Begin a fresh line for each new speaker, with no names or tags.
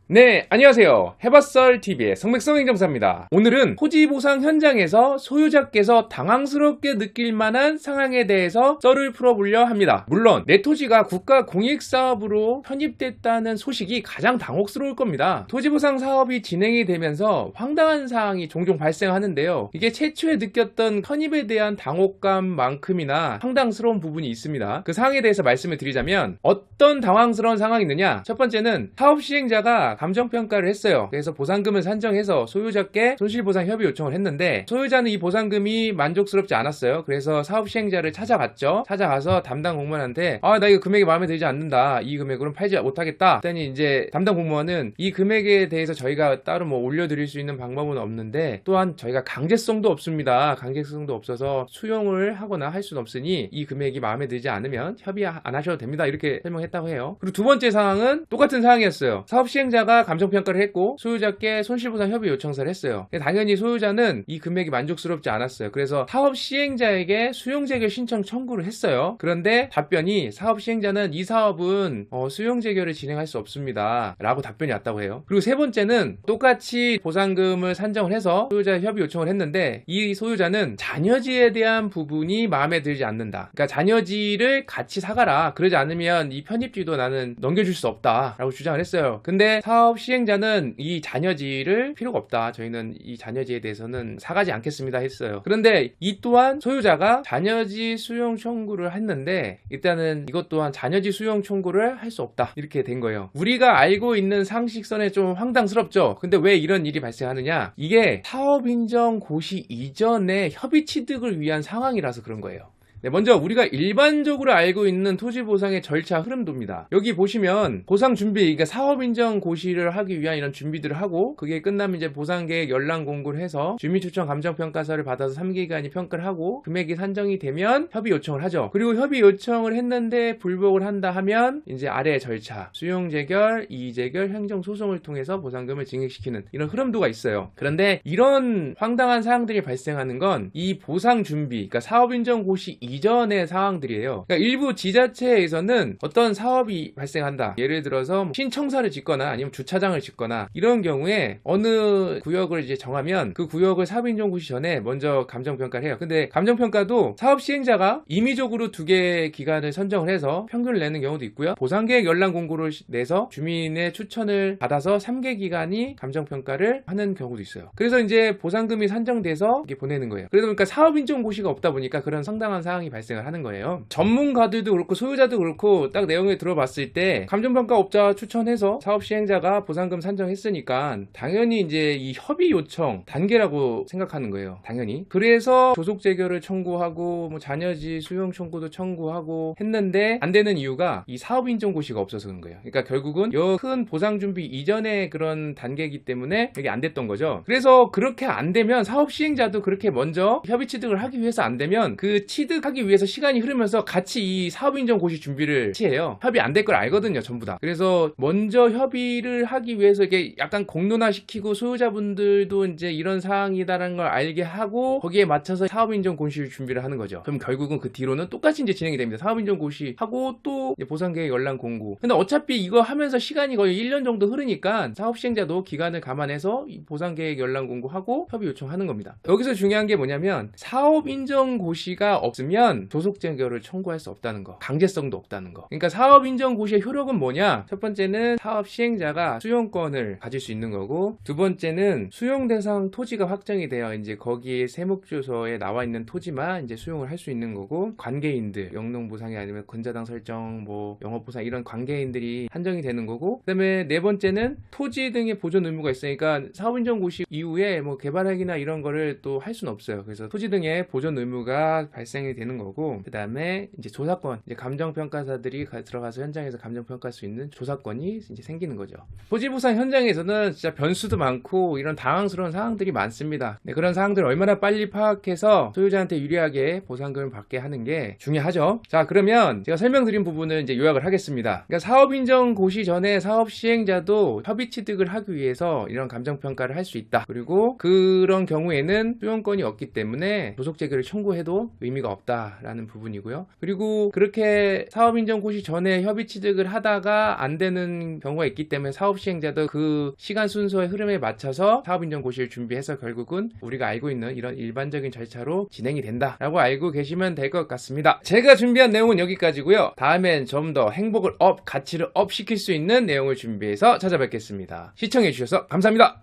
네, 안녕하세요. 해봤설TV의 성맥성 행정사입니다. 오늘은 토지 보상 현장에서 소유자께서 당황스럽게 느낄 만한 상황에 대해서 썰을 풀어보려 합니다. 물론 내 토지가 국가 공익사업으로 편입됐다는 소식이 가장 당혹스러울 겁니다. 토지 보상 사업이 진행이 되면서 황당한 사항이 종종 발생하는데요. 이게 최초에 느꼈던 편입에 대한 당혹감만큼이나 황당스러운 부분이 있습니다. 그 사항에 대해서 말씀을 드리자면 어떤 당황스러운 상황이 있느냐? 첫 번째는 사업 시행자가 감정평가를 했어요. 그래서 보상금을 산정해서 소유자께 손실보상 협의 요청을 했는데 소유자는 이 보상금이 만족스럽지 않았어요. 그래서 사업 시행자를 찾아갔죠. 찾아가서 담당 공무원한테 나 이거 금액이 마음에 들지 않는다. 이 금액으로는 팔지 못하겠다. 그랬더니 이제 담당 공무원은 이 금액에 대해서 저희가 따로 뭐 올려드릴 수 있는 방법은 없는데 또한 저희가 강제성도 없습니다. 강제성도 없어서 수용을 하거나 할 수는 없으니 이 금액이 마음에 들지 않으면 협의 안 하셔도 됩니다. 이렇게 설명했다고 해요. 그리고 두 번째 상황은 똑같은 상황이었어요. 사업 시행자가 감정평가를 했고 소유자께 손실보상 협의 요청서를 했어요. 당연히 소유자는 이 금액이 만족스럽지 않았어요. 그래서 사업 시행자에게 수용재결 신청 청구를 했어요. 그런데 답변이 사업 시행자는 이 사업은 수용재결을 진행할 수 없습니다 라고 답변이 왔다고 해요. 그리고 세 번째는 똑같이 보상금을 산정을 해서 소유자 협의 요청을 했는데 이 소유자는 잔여지에 대한 부분이 마음에 들지 않는다. 그러니까 잔여지를 같이 사가라. 그러지 않으면 이 편입지도 나는 넘겨줄 수 없다 라고 주장을 했어요. 근데 사업 시행자는 이 잔여지를 필요가 없다. 저희는 이 잔여지에 대해서는 사가지 않겠습니다 했어요. 그런데 이 또한 소유자가 잔여지 수용 청구를 했는데 일단은 이것 또한 잔여지 수용 청구를 할 수 없다. 이렇게 된 거예요. 우리가 알고 있는 상식선에 좀 황당스럽죠. 근데 왜 이런 일이 발생하느냐? 이게 사업 인정 고시 이전에 협의 취득을 위한 상황이라서 그런 거예요. 네, 먼저 우리가 일반적으로 알고 있는 토지 보상의 절차 흐름도입니다. 여기 보시면 보상 준비, 그러니까 사업 인정 고시를 하기 위한 이런 준비들을 하고 그게 끝나면 이제 보상 계획 연락 공고를 해서 주민 추천 감정 평가서를 받아서 3기관이 평가를 하고 금액이 산정이 되면 협의 요청을 하죠. 그리고 협의 요청을 했는데 불복을 한다 하면 이제 아래 절차, 수용 재결, 이의 재결, 행정 소송을 통해서 보상금을 증액시키는 이런 흐름도가 있어요. 그런데 이런 황당한 사항들이 발생하는 건 이 보상 준비, 그러니까 사업 인정 고시 이전의 상황들이에요. 그러니까 일부 지자체에서는 어떤 사업이 발생한다. 예를 들어서 신청사를 짓거나 아니면 주차장을 짓거나 이런 경우에 어느 구역을 이제 정하면 그 구역을 사업 인정 고시 전에 먼저 감정평가를 해요. 근데 감정평가도 사업 시행자가 임의적으로 두 개의 기간을 선정을 해서 평균을 내는 경우도 있고요. 보상계획 연락 공고를 내서 주민의 추천을 받아서 3개 기간이 감정평가를 하는 경우도 있어요. 그래서 이제 보상금이 산정돼서 이렇게 보내는 거예요. 그러다 보니까 사업 인정 고시가 없다 보니까 그런 상당한 상황이 발생을 하는 거예요. 전문가들도 그렇고 소유자도 그렇고 딱 내용을 들어봤을 때 감정평가업자 추천해서 사업 시행자가 보상금 산정했으니까 당연히 이제 이 협의 요청 단계라고 생각하는 거예요. 당연히. 그래서 조속 재결을 청구하고 뭐 잔여지 수용 청구도 청구하고 했는데 안 되는 이유가 이 사업 인정 고시가 없어서 그런 거예요. 그러니까 결국은 요 큰 보상 준비 이전의 그런 단계이기 때문에 이게 안 됐던 거죠. 그래서 그렇게 안 되면 사업 시행자도 그렇게 먼저 협의 취득을 하기 위해서 안 되면 그 취득하기 위해서 시간이 흐르면서 같이 이 사업 인정 고시 준비를 해요. 협의 안 될 걸 알거든요, 전부 다. 그래서 먼저 협의를 하기 위해서 이게 약간 공론화시키고 소유자분들도 이제 이런 사항이다라는 걸 알게 하고 거기에 맞춰서 사업 인정 고시 준비를 하는 거죠. 그럼 결국은 그 뒤로는 똑같이 이제 진행이 됩니다. 사업 인정 고시 하고 또 보상 계획 연락 공고. 근데 어차피 이거 하면서 시간이 거의 1년 정도 흐르니까 사업 시행자도 기간을 감안해서 이 보상 계획 연락 공고하고 협의 요청하는 겁니다. 여기서 중요한 게 뭐냐면 사업 인정 고시가 없으면 조속 재결을 청구할 수 없다는 거, 강제성도 없다는 거. 그러니까 사업 인정 고시의 효력은 뭐냐? 첫 번째는 사업 시행자가 수용권을 가질 수 있는 거고, 두 번째는 수용 대상 토지가 확정이 돼요. 이제 거기에 세목주소에 나와 있는 토지만 이제 수용을 할 수 있는 거고, 관계인들, 영농 보상이 아니면 근저당 설정, 뭐 영업 보상 이런 관계인들이 한정이 되는 거고, 그다음에 네 번째는 토지 등의 보존 의무가 있으니까 사업 인정 고시 이후에 뭐 개발하기나 이런 거를 또 할 수는 없어요. 그래서 토지 등의 보존 의무가 발생이 되는 거고, 그 다음에 이제 조사권, 이제 감정평가사들이 들어가서 현장에서 감정평가할 수 있는 조사권이 이제 생기는 거죠. 토지보상 현장에서는 진짜 변수도 많고 이런 당황스러운 상황들이 많습니다. 네, 그런 상황들을 얼마나 빨리 파악해서 소유자한테 유리하게 보상금을 받게 하는 게 중요하죠. 자, 그러면 제가 설명드린 부분을 이제 요약을 하겠습니다. 그러니까 사업 인정 고시 전에 사업 시행자도 협의 취득을 하기 위해서 이런 감정평가를 할 수 있다. 그리고 그런 경우에는 수용권이 없기 때문에 조속 재결을 청구해도 의미가 없다. 없다라는 부분이고요. 그리고 그렇게 사업인정 고시 전에 협의 취득을 하다가 안 되는 경우가 있기 때문에 사업 시행자도 그 시간 순서의 흐름에 맞춰서 사업인정 고시를 준비해서 결국은 우리가 알고 있는 이런 일반적인 절차로 진행이 된다라고 알고 계시면 될 것 같습니다. 제가 준비한 내용은 여기까지고요. 다음엔 좀 더 행복을 업, 가치를 업 시킬 수 있는 내용을 준비해서 찾아뵙겠습니다. 시청해주셔서 감사합니다.